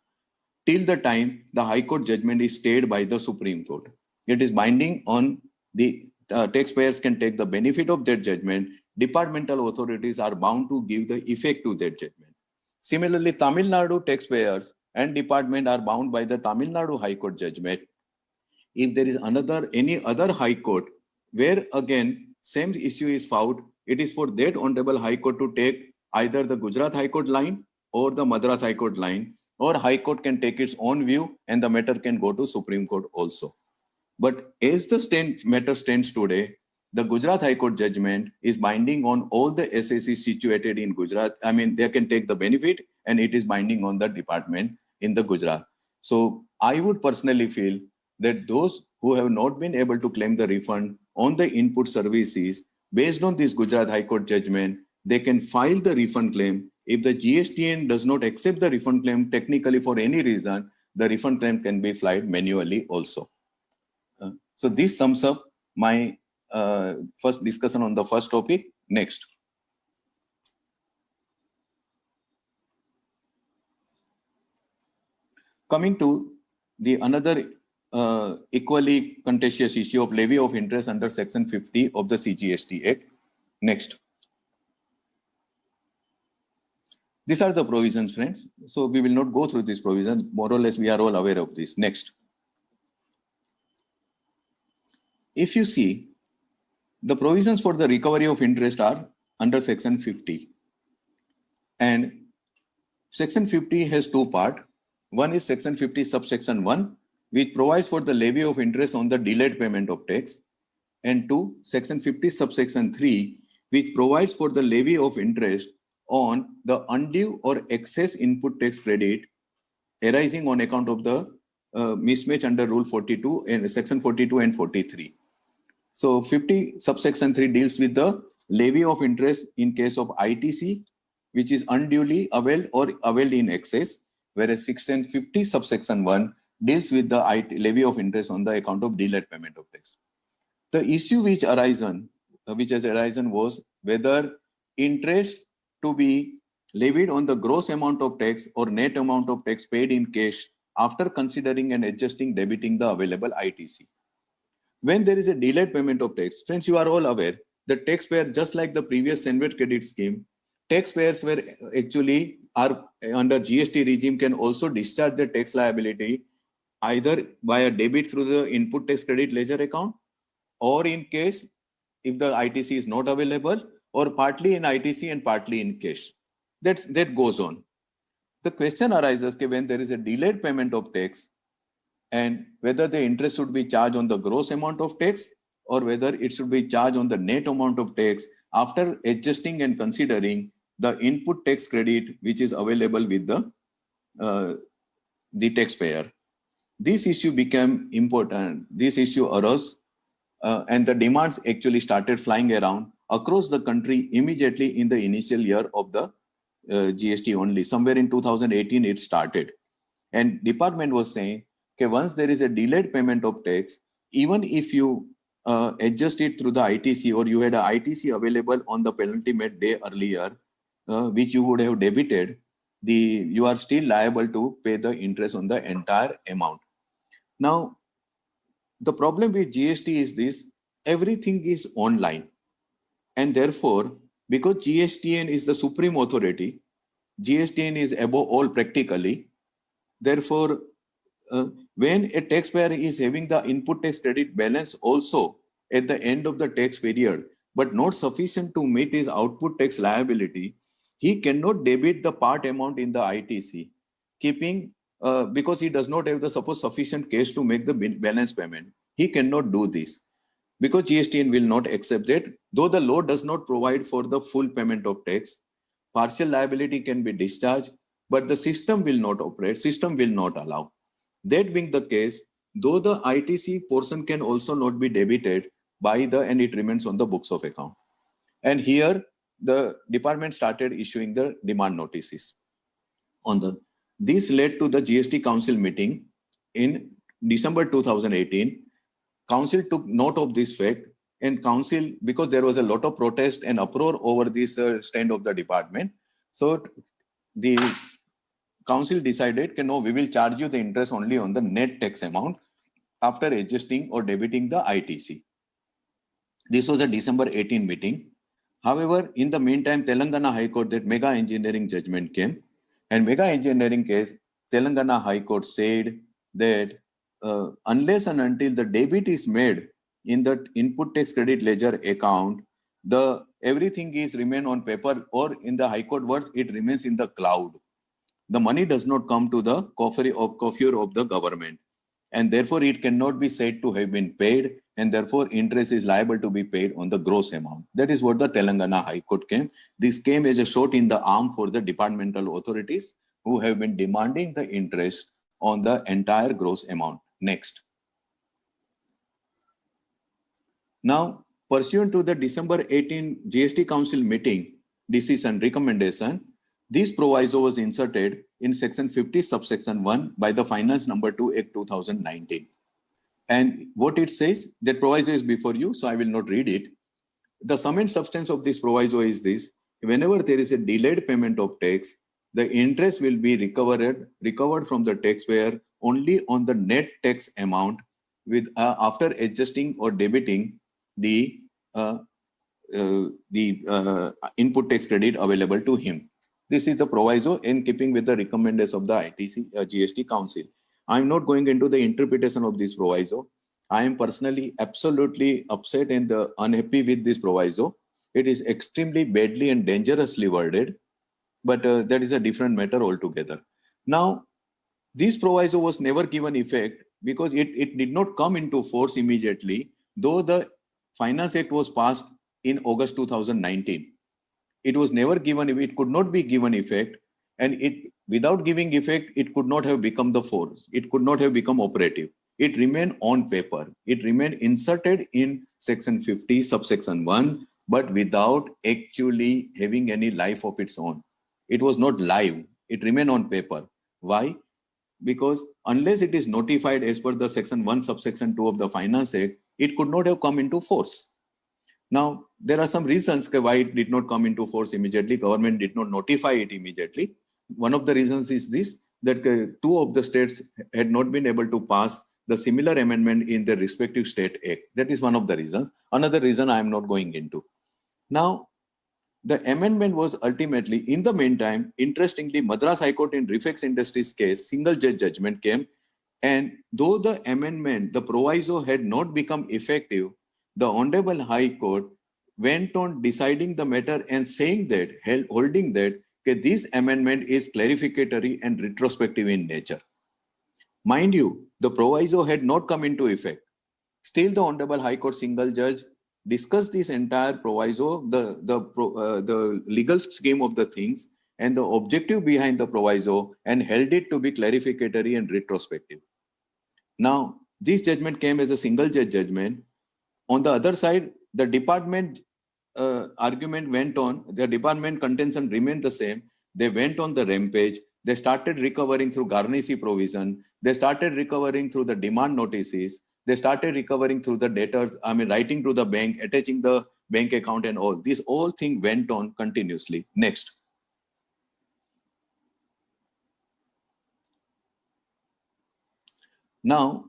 till the time the High Court judgment is stayed by the Supreme Court. It is binding on the taxpayers can take the benefit of that judgment departmental authorities are bound to give the effect to that judgment. Similarly, Tamil Nadu taxpayers and department are bound by the Tamil Nadu High Court judgment. If there is any other High Court where again same issue is found, it is for that Honorable High Court to take either the Gujarat High Court line or the Madras High Court line, or High Court can take its own view and the matter can go to Supreme Court also. But as the matter stands today, the Gujarat High Court judgment is binding on all the SSCs situated in Gujarat. I mean, they can take the benefit and it is binding on the department in the Gujarat. So I would personally feel that those who have not been able to claim the refund on the input services based on this Gujarat High Court judgment, they can file the refund claim. If the GSTN does not accept the refund claim technically for any reason, the refund claim can be filed manually also. So this sums up my first discussion on the first topic. Next. Coming to the another equally contentious issue of levy of interest under Section 50 of the CGST Act. Next. These are the provisions, friends. So we will not go through these provisions. More or less, we are all aware of this. Next. If you see, the provisions for the recovery of interest are under Section 50. And Section 50 has two parts. One is Section 50 subsection 1, which provides for the levy of interest on the delayed payment of tax. And two, Section 50 subsection 3, which provides for the levy of interest on the undue or excess input tax credit arising on account of the mismatch under Rule 42 and Section 42 and 43. So 50 subsection 3 deals with the levy of interest in case of ITC, which is unduly availed or availed in excess, whereas Section 50 subsection 1 deals with the levy of interest on the account of delayed payment of tax. The issue which has arisen was whether interest to be levied on the gross amount of tax or net amount of tax paid in cash after considering and adjusting debiting the available ITC. When there is a delayed payment of tax, friends, you are all aware that taxpayer, just like the previous Senvet credit scheme, taxpayers were actually are under GST regime can also discharge the tax liability either by a debit through the input tax credit ledger account, or in case if the ITC is not available, or partly in ITC and partly in cash. That goes on. The question arises when there is a delayed payment of tax, and whether the interest should be charged on the gross amount of tax or whether it should be charged on the net amount of tax after adjusting and considering the input tax credit which is available with the taxpayer. This issue became important. This issue arose and the demands actually started flying around across the country immediately in the initial year of the GST only. Somewhere in 2018 it started. And department was saying, okay, once there is a delayed payment of tax, even if you adjust it through the ITC or you had a ITC available on the penalty made day earlier, which you would have debited, you are still liable to pay the interest on the entire amount. Now, the problem with GST is this: everything is online. And therefore, because GSTN is the supreme authority, GSTN is above all practically. Therefore, when a taxpayer is having the input tax credit balance also at the end of the tax period, but not sufficient to meet his output tax liability, he cannot debit the part amount in the ITC, because he does not have the sufficient cash to make the balance payment. He cannot do this because GSTN will not accept that. Though the law does not provide for the full payment of tax, partial liability can be discharged, but the system will not operate, system will not allow. That being the case, though the ITC portion can also not be debited and it remains on the books of account. And here the department started issuing the demand notices. This led to the GST Council meeting in December 2018. Council took note of this fact, and Council, because there was a lot of protest and uproar over this stand of the department, so the Council decided, no, we will charge you the interest only on the net tax amount after adjusting or debiting the ITC. This was a December 18 meeting. However, in the meantime, Telangana High Court, that mega engineering judgment came, and mega engineering case, Telangana High Court said that unless and until the debit is made in the input tax credit ledger account, the everything is remain on paper, or in the High Court words, it remains in the cloud. The money does not come to the coffers of the government, and therefore it cannot be said to have been paid, and therefore interest is liable to be paid on the gross amount. That is what the Telangana High Court came. This came as a shot in the arm for the departmental authorities who have been demanding the interest on the entire gross amount. Next. Now, pursuant to the December 18 GST Council meeting decision recommendation, this proviso was inserted in section 50 subsection 1 by the Finance number 2 Act 2019. And what it says, that proviso is before you, so I will not read it. The sum and substance of this proviso is this: whenever there is a delayed payment of tax, the interest will be recovered from the taxpayer only on the net tax amount, with after adjusting or debiting the input tax credit available to him. This is the proviso in keeping with the recommendations of the ITC GST Council. I am not going into the interpretation of this proviso. I am personally absolutely upset and unhappy with this proviso. It is extremely badly and dangerously worded, but that is a different matter altogether. Now, this proviso was never given effect because it did not come into force immediately, though the Finance Act was passed in August 2019. It was never given, it could not be given effect, and it, without giving effect, it could not have become the force. It could not have become operative. It remained on paper. It remained inserted in section 50 subsection 1, but without actually having any life of its own. It was not live. It remained on paper. Why? Because unless it is notified as per the section 1 subsection 2 of the Finance Act, it could not have come into force. Now, there are some reasons why it did not come into force immediately. Government did not notify it immediately. One of the reasons is this, that two of the states had not been able to pass the similar amendment in their respective state act. That is one of the reasons. Another reason I am not going into. Now, the amendment was ultimately, in the meantime, interestingly, Madras High Court in Reflex Industries case, single judge judgment came. And though the amendment, the proviso had not become effective, the Honorable High Court went on deciding the matter and saying that, holding that this amendment is clarificatory and retrospective in nature. Mind you, the proviso had not come into effect. Still, the Honorable High Court single judge discussed this entire proviso, the legal scheme of the things, and the objective behind the proviso, and held it to be clarificatory and retrospective. Now, this judgment came as a single judge judgment. On the other side, the department argument went on. The department contention remained the same. They went on the rampage. They started recovering through garnishee provision. They started recovering through the demand notices. They started recovering through the debtors, writing to the bank, attaching the bank account and all. This whole thing went on continuously. Next. Now,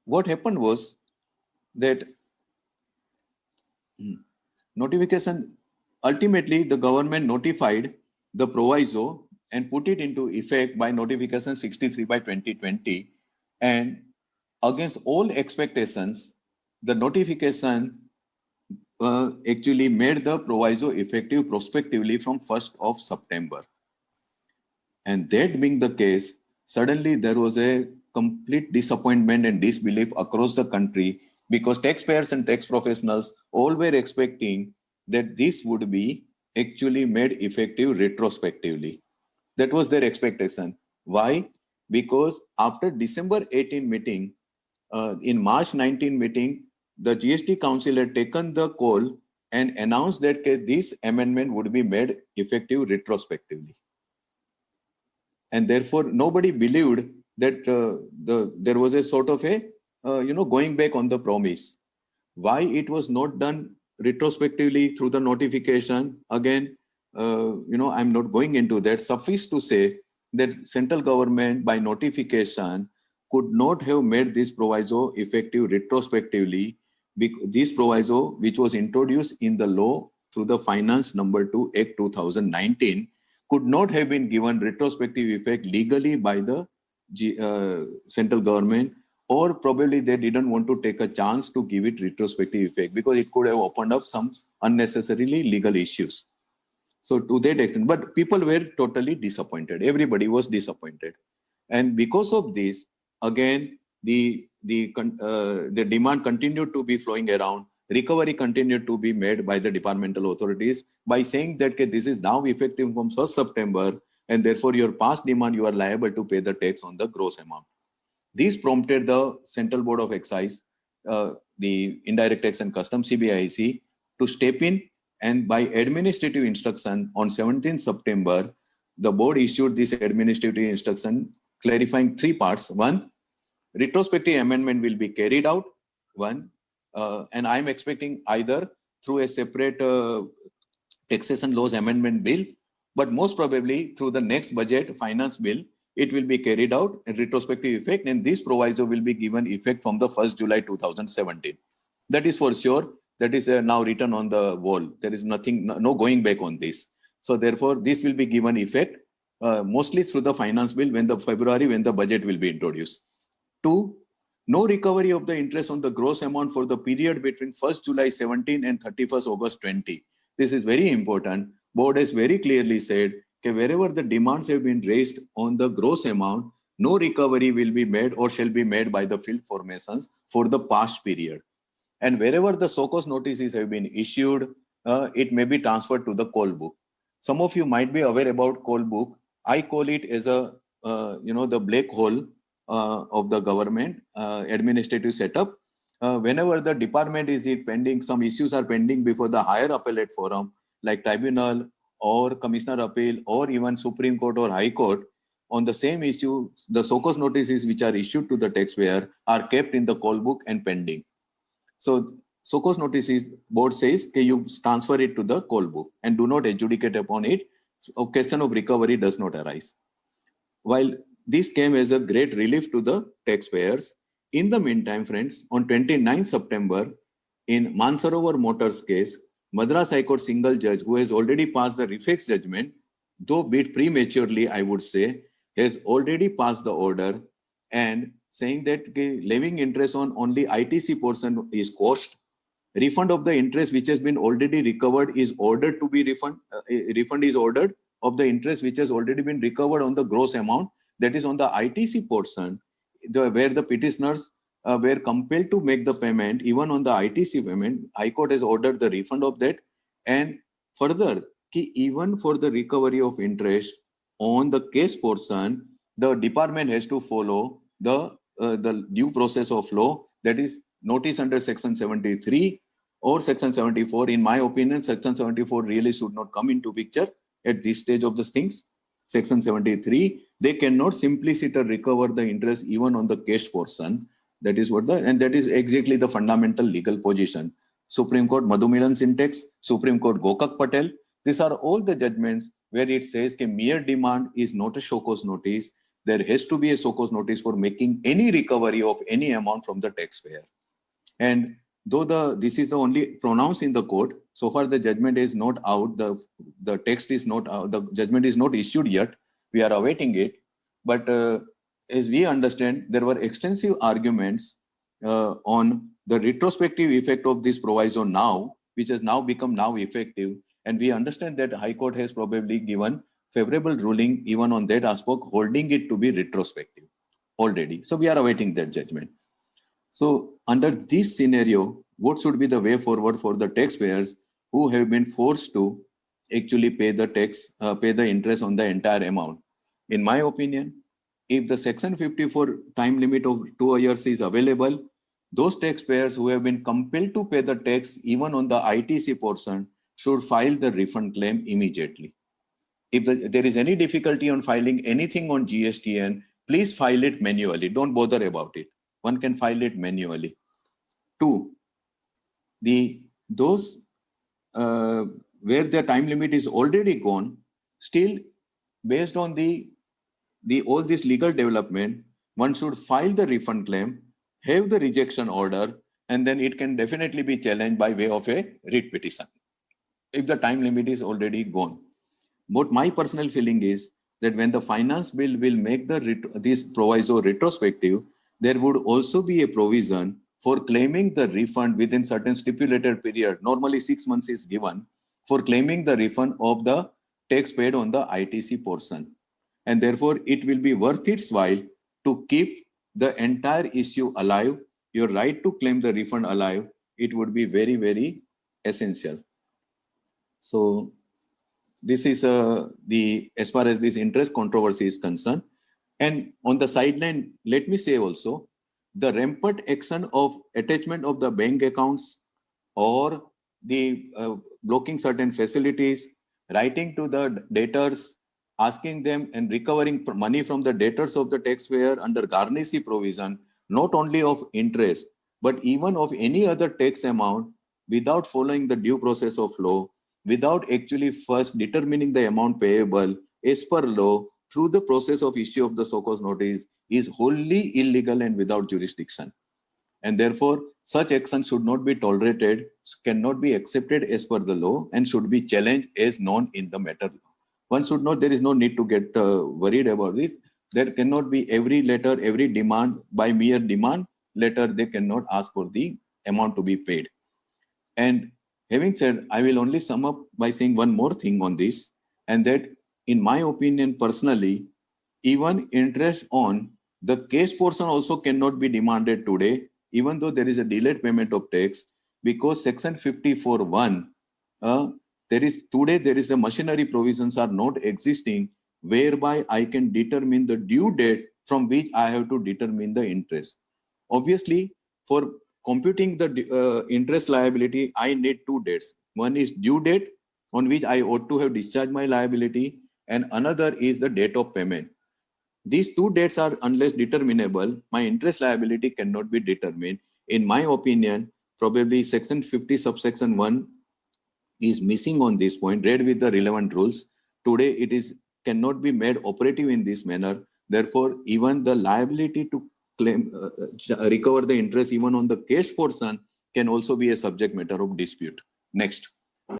what happened was that notification, ultimately the government notified the proviso and put it into effect by notification 63 by 2020, and against all expectations, the notification actually made the proviso effective prospectively from 1st of September. And that being the case, suddenly there was a complete disappointment and disbelief across the country, because taxpayers and tax professionals all were expecting that this would be actually made effective retrospectively. That was their expectation. Why? Because after December 18 meeting, in March 19 meeting, the GST Council had taken the call and announced that this amendment would be made effective retrospectively. And therefore, nobody believed that there was a sort of a, going back on the promise. Why it was not done retrospectively through the notification? Again, I'm not going into that. Suffice to say that central government by notification could not have made this proviso effective retrospectively. This proviso, which was introduced in the law through the Finance Number 2 Act 2019 could not have been given retrospective effect legally by the central government, or probably they didn't want to take a chance to give it retrospective effect because it could have opened up some unnecessarily legal issues. So to that extent, but people were totally disappointed. Everybody was disappointed. And because of this, again, the demand continued to be flowing around. Recovery continued to be made by the departmental authorities by saying that okay, this is now effective from 1st September, and therefore your past demand, you are liable to pay the tax on the gross amount. This prompted the Central Board of Excise, the Indirect Tax and Customs CBIC, to step in, and by administrative instruction on 17th September, the board issued this administrative instruction clarifying three parts. One, retrospective amendment will be carried out. One, and I'm expecting either through a separate taxation laws amendment bill, but most probably through the next budget finance bill, it will be carried out in retrospective effect, and this proviso will be given effect from the 1st July 2017. That is for sure. That is now written on the wall. There is nothing, no going back on this. So therefore, this will be given effect mostly through the finance bill when the budget will be introduced. Two, no recovery of the interest on the gross amount for the period between 1st July 17 and 31st August 20. This is very important. Board has very clearly said that wherever the demands have been raised on the gross amount, no recovery will be made or shall be made by the field formations for the past period. And wherever the SOCOS notices have been issued, it may be transferred to the call book. Some of you might be aware about call book. I call it as a, the black hole of the government administrative setup. Whenever the department is pending, some issues are pending before the higher appellate forum, like tribunal or commissioner appeal or even Supreme Court or High Court, on the same issue, the SOCOS notices which are issued to the taxpayer are kept in the call book and pending. So SOCOS notices, board says, okay, you transfer it to the call book and do not adjudicate upon it. So question of recovery does not arise. While this came as a great relief to the taxpayers, in the meantime, friends, on 29 September, in Mansarovar Motors case, Madras High Court single judge, who has already passed the reflex judgment, though bit prematurely, I would say, has already passed the order and saying that levying interest on only ITC portion is cost. Refund of the interest which has been already recovered is ordered to be refund. Refund is ordered of the interest which has already been recovered on the gross amount, that is on the ITC portion, where the petitioners were compelled to make the payment, even on the ITC payment. High Court has ordered the refund of that. And further, even for the recovery of interest on the case portion, the department has to follow the due process of law, that is notice under section 73 or section 74. In my opinion, section 74 really should not come into picture at this stage of the things. Section 73, they cannot simply sit or recover the interest even on the case portion. That is what and that is exactly the fundamental legal position. Supreme Court Madhumilan Syntax, Supreme Court Gokak Patel, these are all the judgments where it says that mere demand is not a SOCOS notice. There has to be a SOCOS notice for making any recovery of any amount from the taxpayer. And though this is the only pronounced in the court, so far the judgment is not out, the text is not out, the judgment is not issued yet. We are awaiting it. But as we understand, there were extensive arguments on the retrospective effect of this proviso now, which has now become now effective. And we understand that High Court has probably given favorable ruling even on that aspect, holding it to be retrospective already. So we are awaiting that judgment. So under this scenario, what should be the way forward for the taxpayers who have been forced to actually pay the tax, pay the interest on the entire amount? In my opinion, if the section 54 time limit of 2 years is available, those taxpayers who have been compelled to pay the tax even on the ITC portion should file the refund claim immediately. If there is any difficulty on filing anything on GSTN, please file it manually. Don't bother about it. One can file it manually. Two, those where the time limit is already gone, still based on all this legal development, one should file the refund claim, have the rejection order, and then it can definitely be challenged by way of a writ petition. if the time limit is already gone. But my personal feeling is that when the finance bill will make this proviso retrospective, there would also be a provision for claiming the refund within certain stipulated period. Normally 6 months is given for claiming the refund of the tax paid on the ITC portion. And therefore, it will be worth its while to keep the entire issue alive, your right to claim the refund alive. It would be very, very essential. So this is the as far as this interest controversy is concerned. And on the sideline, let me say also, the rampant action of attachment of the bank accounts or the blocking certain facilities, writing to the debtors, asking them and recovering money from the debtors of the taxpayer under garnishee provision, not only of interest, but even of any other tax amount without following the due process of law, without actually first determining the amount payable as per law through the process of issue of the so-called notice is wholly illegal and without jurisdiction. And therefore, such action should not be tolerated, cannot be accepted as per the law, and should be challenged as known in the matter. One should not, there is no need to get worried about it. There cannot be every letter, every demand, by mere demand letter, they cannot ask for the amount to be paid. And having said, I will only sum up by saying one more thing on this, and that in my opinion, personally, even interest on the case portion also cannot be demanded today, even though there is a delayed payment of tax, because section 54(1), there is a machinery provisions are not existing, whereby I can determine the due date from which I have to determine the interest. Obviously, for computing the interest liability, I need two dates. One is due date on which I ought to have discharged my liability, and another is the date of payment. These two dates are unless determinable, my interest liability cannot be determined. In my opinion, probably section 50 subsection 1 is missing on this point, read with the relevant rules. Today it is cannot be made operative in this manner. Therefore, even the liability to claim recover the interest even on the cash portion can also be a subject matter of dispute. Next.